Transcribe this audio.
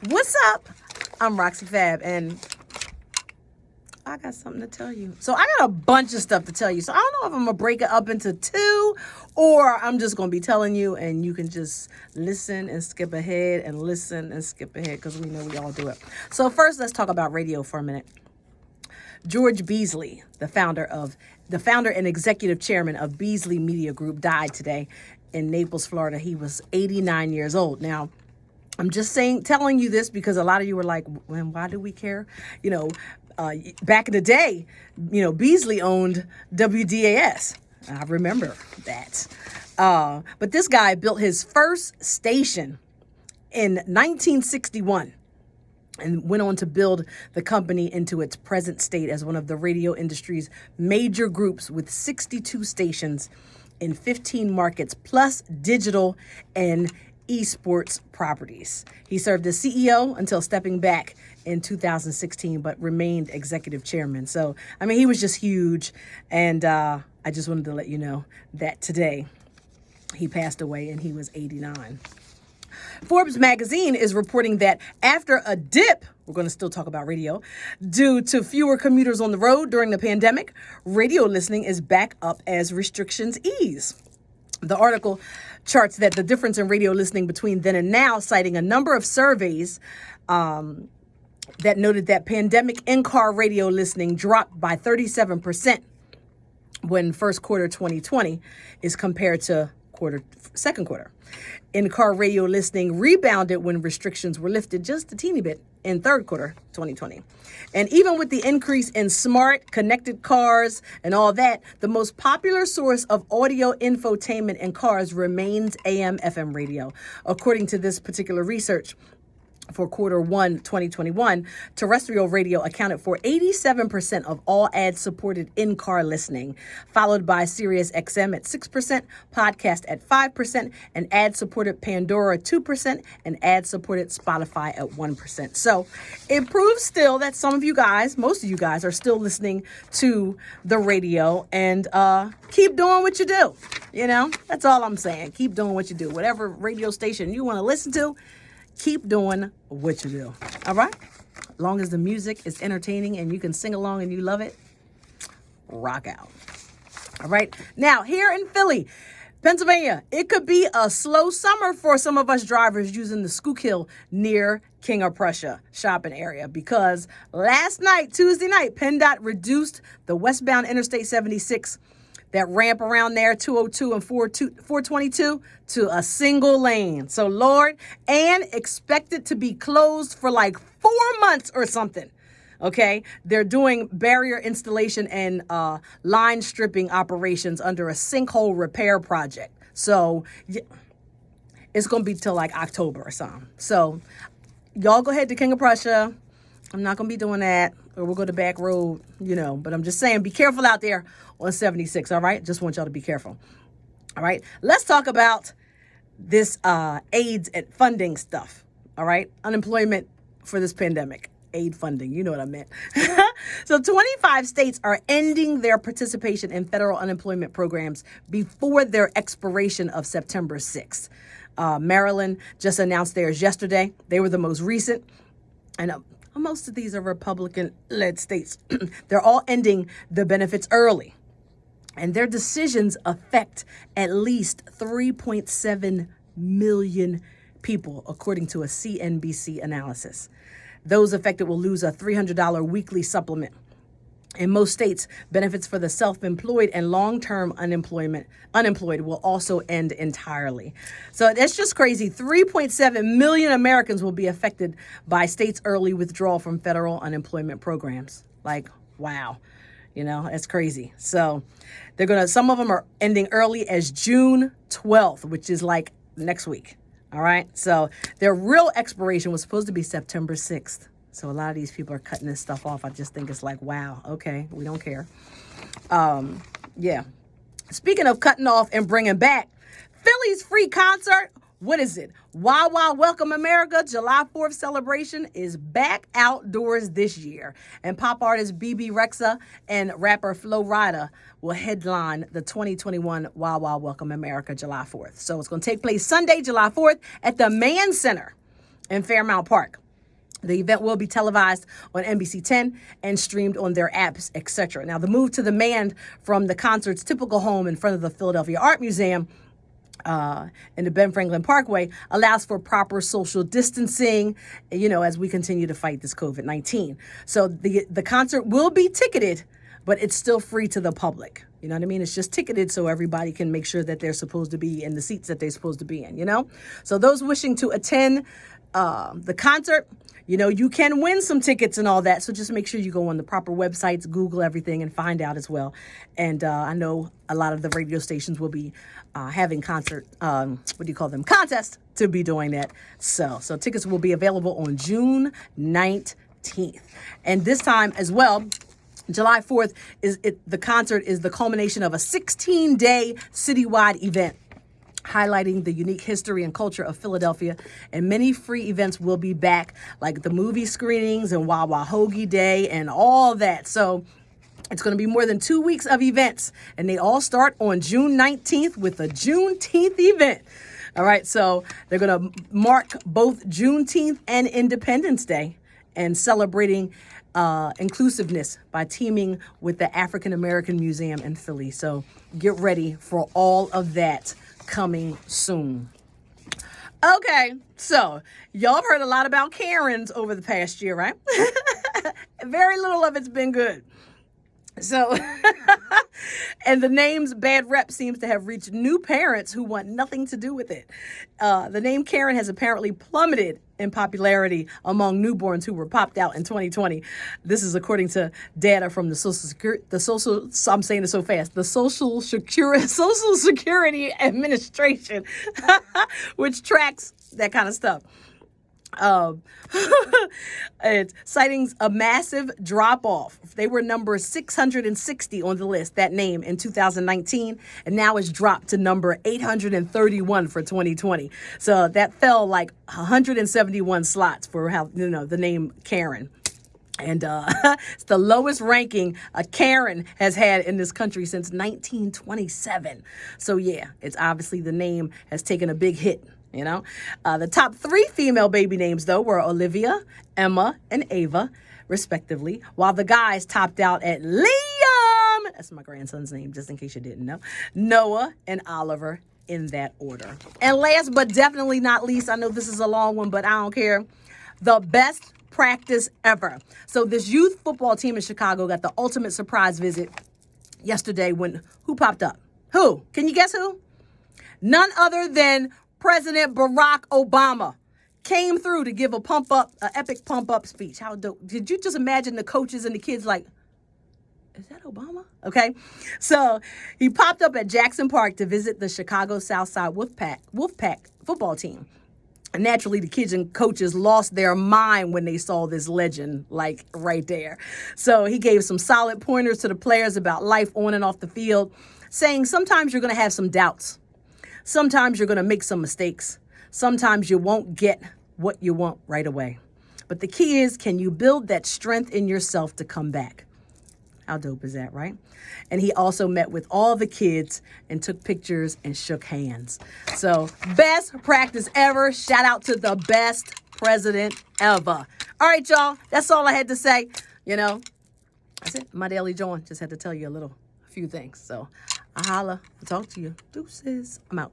What's up? I'm Roxy Fab, and I got something to tell you. So I got a bunch of stuff to tell you. So I don't know if I'm going to break it up into two, or I'm just going to be telling you, and you can just listen and skip ahead and listen and skip ahead, because we know we all do it. So first, let's talk about radio for a minute. George Beasley, the founder and executive chairman of Beasley Media Group, died today in Naples, Florida. He was 89 years old. Now, I'm just telling you this because a lot of you were like, well, why do we care? Back in the day, Beasley owned WDAS. I remember that. But this guy built his first station in 1961 and went on to build the company into its present state as one of the radio industry's major groups with 62 stations in 15 markets, plus digital and esports properties. He served as CEO until stepping back in 2016, but remained executive chairman. So, he was just huge. And I just wanted to let you know that today he passed away and he was 89. Forbes magazine is reporting that after a dip, we're going to still talk about radio, due to fewer commuters on the road during the pandemic, radio listening is back up as restrictions ease. The article charts that the difference in radio listening between then and now, citing a number of surveys that noted that pandemic in-car radio listening dropped by 37% when first quarter 2020 is compared to second quarter. In-car radio listening rebounded when restrictions were lifted just a teeny bit in third quarter 2020. And even with the increase in smart connected cars and all that, the most popular source of audio infotainment in cars remains AM/FM radio. According to this particular research, for quarter 1, 2021, terrestrial radio accounted for 87% of all ad-supported in-car listening, followed by Sirius XM at 6%, podcast at 5%, and ad-supported Pandora 2%, and ad-supported Spotify at 1%. So it proves still that most of you guys, are still listening to the radio, and keep doing what you do. That's all I'm saying. Keep doing what you do. Whatever radio station you want to listen to, keep doing what you do. All right? As long as the music is entertaining and you can sing along and you love it, rock out. All right? Now, here in Philly, Pennsylvania, it could be a slow summer for some of us drivers using the Schuylkill near King of Prussia shopping area, because last night, Tuesday night, PennDOT reduced the westbound Interstate 76, that ramp around there, 202 and 422, to a single lane. So, Lord, and expected to be closed for like 4 months or something. Okay, they're doing barrier installation and line stripping operations under a sinkhole repair project. So it's going to be till like October or something. So y'all go ahead to King of Prussia. I'm not going to be doing that, or we'll go to back road, but I'm just saying, be careful out there on 76, all right? Just want y'all to be careful, all right? Let's talk about this AIDS and funding stuff, all right? Unemployment for this pandemic, aid funding, you know what I meant. So 25 states are ending their participation in federal unemployment programs before their expiration of September 6th. Maryland just announced theirs yesterday. They were the most recent, and most of these are Republican-led states. They're all ending the benefits early. And their decisions affect at least 3.7 million people, according to a CNBC analysis. Those affected will lose a $300 weekly supplement. In most states, benefits for the self-employed and long-term unemployed will also end entirely. So that's just crazy. 3.7 million Americans will be affected by states' early withdrawal from federal unemployment programs. Like, wow. That's crazy. So some of them are ending early as June 12th, which is like next week. All right. So their real expiration was supposed to be September 6th. So a lot of these people are cutting this stuff off. I just think it's like, wow, okay, we don't care. Yeah. Speaking of cutting off and bringing back, Philly's free concert. What is it? Wow Wow Welcome America July 4th celebration is back outdoors this year. And pop artist BB Rexa and rapper Flo Rida will headline the 2021 Wow Wow Welcome America July 4th. So it's going to take place Sunday, July 4th at the Mann Center in Fairmount Park. The event will be televised on NBC 10 and streamed on their apps, etc. Now, the move to the man from the concert's typical home in front of the Philadelphia Art Museum in the Ben Franklin Parkway allows for proper social distancing, as we continue to fight this COVID-19. So the concert will be ticketed, but it's still free to the public. You know what I mean? It's just ticketed so everybody can make sure that they're supposed to be in the seats that they're supposed to be in, So those wishing to attend the concert, you can win some tickets and all that. So just make sure you go on the proper websites, Google everything, and find out as well. And I know a lot of the radio stations will be having contests to be doing that. So tickets will be available on June 19th. And this time as well, July 4th, the concert is the culmination of a 16-day citywide event highlighting the unique history and culture of Philadelphia, and many free events will be back, like the movie screenings and Wawa Hoagie Day and all that. So it's going to be more than 2 weeks of events, and they all start on June 19th with a Juneteenth event. All right, so they're going to mark both Juneteenth and Independence Day and celebrating inclusiveness by teaming with the African American Museum in Philly. So get ready for all of that coming soon. Okay, so y'all have heard a lot about Karens over the past year, right? Very little of it's been good. So, and the name's bad rep seems to have reached new parents who want nothing to do with it. The name Karen has apparently plummeted in popularity among newborns who were popped out in 2020. This is according to data from the Social Security Administration, which tracks that kind of stuff. It's citing a massive drop off. They were number 660 on the list, that name, in 2019, and now it's dropped to number 831 for 2020. So that fell like 171 slots for the name Karen. And it's the lowest ranking a Karen has had in this country since 1927. So yeah, it's obviously the name has taken a big hit. The top 3 female baby names, though, were Olivia, Emma, and Ava, respectively, while the guys topped out at Liam, that's my grandson's name, just in case you didn't know, Noah, and Oliver, in that order. And last but definitely not least, I know this is a long one, but I don't care, the best practice ever. So this youth football team in Chicago got the ultimate surprise visit yesterday when who popped up? Who? Can you guess who? None other than President Barack Obama came through to give an epic pump up speech. How dope. Did you just imagine the coaches and the kids like, is that Obama? Okay. So he popped up at Jackson Park to visit the Chicago Southside Wolfpack football team. And naturally, the kids and coaches lost their mind when they saw this legend, like right there. So he gave some solid pointers to the players about life on and off the field, saying sometimes you're going to have some doubts. Sometimes you're going to make some mistakes. Sometimes you won't get what you want right away. But the key is, can you build that strength in yourself to come back? How dope is that, right? And he also met with all the kids and took pictures and shook hands. So best practice ever. Shout out to the best president ever. All right, y'all. That's all I had to say. That's it. My Daily Jawn. Just had to tell you a few things. So I holla. I'll talk to you. Deuces. I'm out.